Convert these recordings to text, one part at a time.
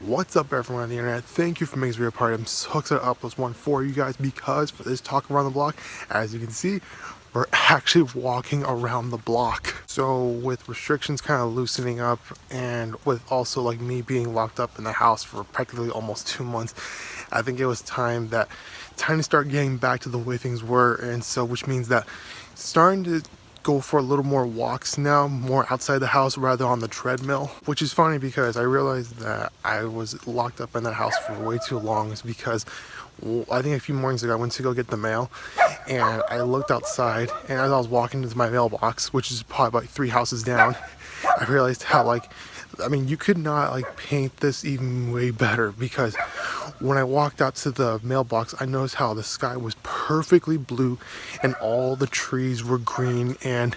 What's up, everyone on the internet? Thank you for making this video part. I'm so excited to upload one for you guys because for this talk around the block, as you can see, we're actually walking around the block. So with restrictions kind of loosening up and with also like me being locked up in the house for practically almost 2 months, I think it was time to start getting back to the way things were. And so which means that starting to go for a little more walks now, more outside the house rather on the treadmill, which is funny because I realized that I was locked up in that house for way too long. Is because I think a few mornings ago I went to go get the mail and I looked outside, and as I was walking into my mailbox, which is probably about 3 houses down, I realized how you could not paint this even way better, because when I walked out to the mailbox, I noticed how the sky was perfectly blue and all the trees were green. And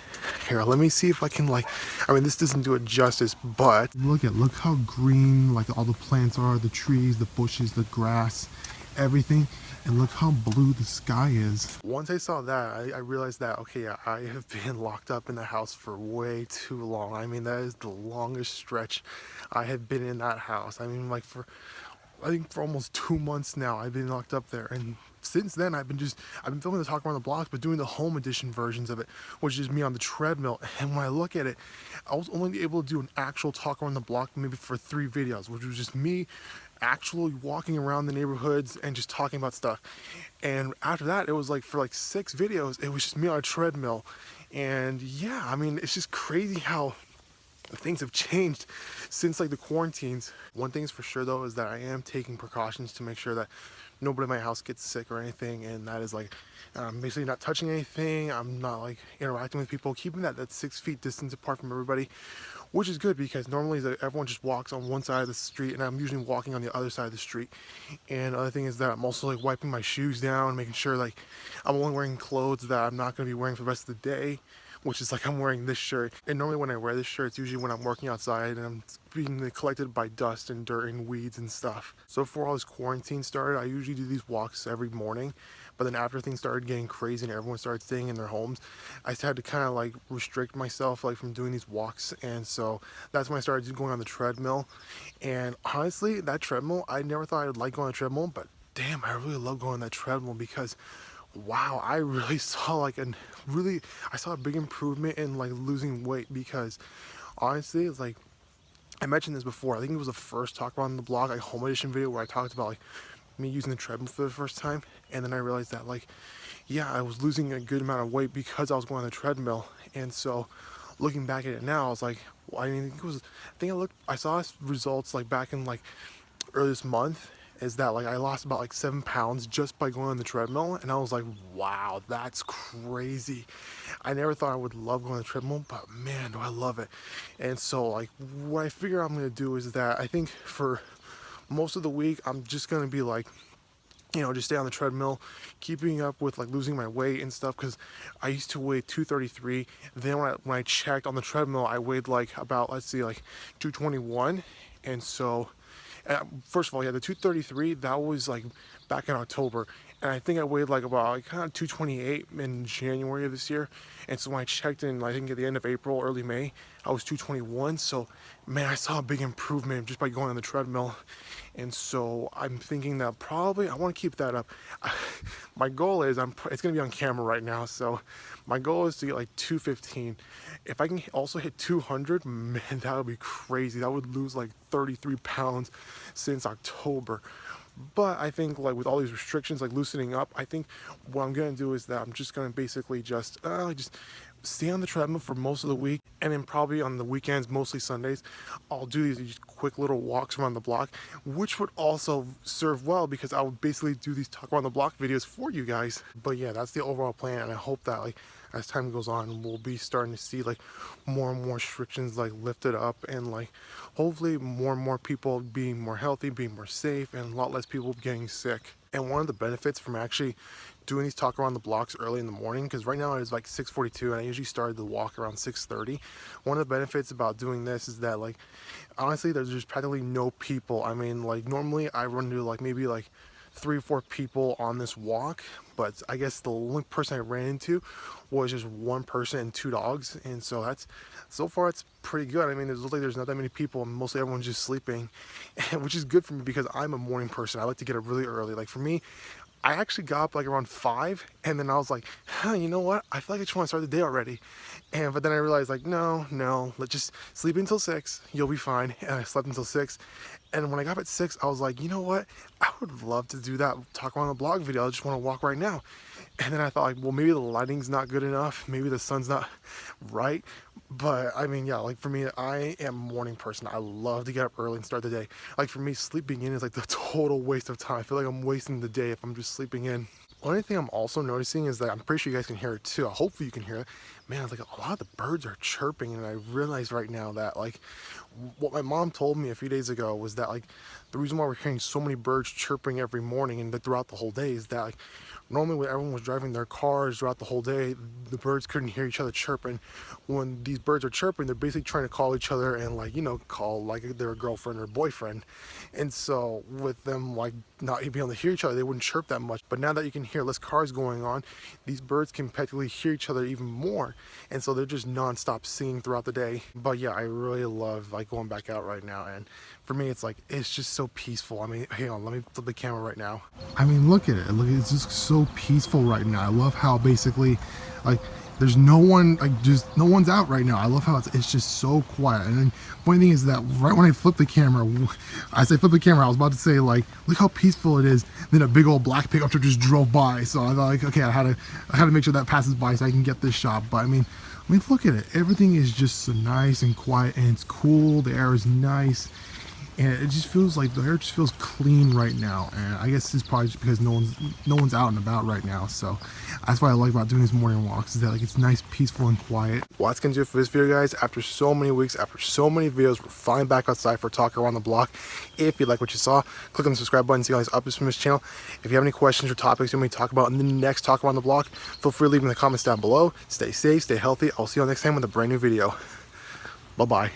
here, let me see if I can this doesn't do it justice, but look how green all the plants are, the trees, the bushes, the grass, everything. And look how blue the sky is. Once I saw that, I realized that, okay, yeah, I have been locked up in the house for way too long. That is the longest stretch I have been in that house. I think for almost 2 months now, I've been locked up there. And since then, I've been filming the talk around the blocks, but doing the home edition versions of it, which is me on the treadmill. And when I look at it, I was only able to do an actual talk around the block maybe for 3 videos, which was just me actually walking around the neighborhoods and just talking about stuff. And after that, it was for 6 videos, it was just me on a treadmill. And yeah, it's just crazy how things have changed since the quarantines. One thing is for sure though, is that I am taking precautions to make sure that nobody in my house gets sick or anything, and that is basically not touching anything. I'm not interacting with people, keeping that 6 feet distance apart from everybody, which is good because normally everyone just walks on one side of the street and I'm usually walking on the other side of the street. And the other thing is that I'm also wiping my shoes down, making sure I'm only wearing clothes that I'm not going to be wearing for the rest of the day, which is I'm wearing this shirt. And normally when I wear this shirt, it's usually when I'm working outside and I'm being collected by dust and dirt and weeds and stuff. So before all this quarantine started, I usually do these walks every morning. But then after things started getting crazy and everyone started staying in their homes, I had to kind of restrict myself from doing these walks. And so that's when I started going on the treadmill. And honestly, that treadmill, I never thought I would like going on a treadmill, but damn, I really love going on that treadmill because wow, I really saw I saw a big improvement in losing weight. Because honestly, it's I mentioned this before. I think it was the first talk around the blog, home edition video, where I talked about me using the treadmill for the first time. And then I realized that yeah, I was losing a good amount of weight because I was going on the treadmill. And so looking back at it now, I was I saw results back in early this month, is that I lost about 7 pounds just by going on the treadmill. And I was wow, that's crazy. I never thought I would love going on the treadmill, but man, do I love it. And so what I figure I'm gonna do is that I think for most of the week I'm just gonna be just stay on the treadmill, keeping up with losing my weight and stuff, because I used to weigh 233. Then when I checked on the treadmill, I weighed about, let's see, 221. And so first of all, yeah, the 233, that was back in October. And I think I weighed about kind of 228 in January of this year. And so when I checked in, I think at the end of April, early May, I was 221. So man, I saw a big improvement just by going on the treadmill. And so I'm thinking that probably I want to keep that up. My goal is, it's going to be on camera right now. So my goal is to get 215. If I can also hit 200, man, that would be crazy. That would lose 33 pounds since October. But I think with all these restrictions loosening up, I think what I'm gonna do is that I'm just gonna basically just stay on the treadmill for most of the week, and then probably on the weekends, mostly Sundays, I'll do these quick little walks around the block, which would also serve well because I would basically do these talk around the block videos for you guys. But yeah, that's the overall plan, and I hope that as time goes on, we'll be starting to see more and more restrictions lifted up, and hopefully more and more people being more healthy, being more safe, and a lot less people getting sick. And one of the benefits from actually doing these talk around the blocks early in the morning, because right now it is 6:42 and I usually started the walk around 6:30. One of the benefits about doing this is that honestly, there's just practically no people. Normally I run into maybe 3 or 4 people on this walk, but I guess the only person I ran into was just one person and 2 dogs, and so that's so far it's pretty good. I mean, it looks like there's not that many people, and mostly everyone's just sleeping, which is good for me because I'm a morning person. I like to get up really early. Like for me, I actually got up like around 5, and then I was like, huh, you know what? I feel like I just want to start the day already. But then I realized like, no, let's just sleep until 6. You'll be fine. And I slept until 6. And when I got up at 6, I was like, you know what? I would love to do that talk around the block video. I just want to walk right now. And then I thought like, well, maybe the lighting's not good enough. Maybe the sun's not right. But I mean, yeah, like for me, I am a morning person. I love to get up early and start the day. Like for me, sleeping in is like the total waste of time. I feel like I'm wasting the day if I'm just sleeping in. One thing I'm also noticing is that I'm pretty sure you guys can hear it too. Hopefully you can hear it. Man, it's like a lot of the birds are chirping, and I realize right now that like what my mom told me a few days ago was that like the reason why we're hearing so many birds chirping every morning and throughout the whole day is that like normally when everyone was driving their cars throughout the whole day, the birds couldn't hear each other chirping. When these birds are chirping, they're basically trying to call each other and like, you know, call like their girlfriend or boyfriend. And so with them like not being able to hear each other, they wouldn't chirp that much. But now that you can hear less cars going on, these birds can practically hear each other even more. And so they're just non-stop singing throughout the day. But yeah, I really love like going back out right now. And for me, it's like, it's just so peaceful. I mean, hang on, let me flip the camera right now. I mean, look at it. Look, it's just so peaceful right now. I love how basically like there's no one, like just no one's out right now. I love how it's just so quiet. And then funny thing is that right when I flipped the camera, I flip the camera, I was about to say like, look how peaceful it is. Then a big old black pickup truck just drove by. So I thought like, okay, I had to make sure that passes by so I can get this shot. But I mean, look at it. Everything is just so nice and quiet, and it's cool. The air is nice. And it just feels like the air just feels clean right now. And I guess it's probably just because no one's out and about right now. So that's what I like about doing these morning walks, is that like it's nice, peaceful, and quiet. Well, that's gonna do it for this video, guys. After so many weeks, after so many videos, we're finally back outside for a talk around the block. If you like what you saw, click on the subscribe button, see all these updates from this channel. If you have any questions or topics you want me to talk about in the next talk around the block, feel free to leave them in the comments down below. Stay safe, stay healthy. I'll see you all next time with a brand new video. Bye-bye.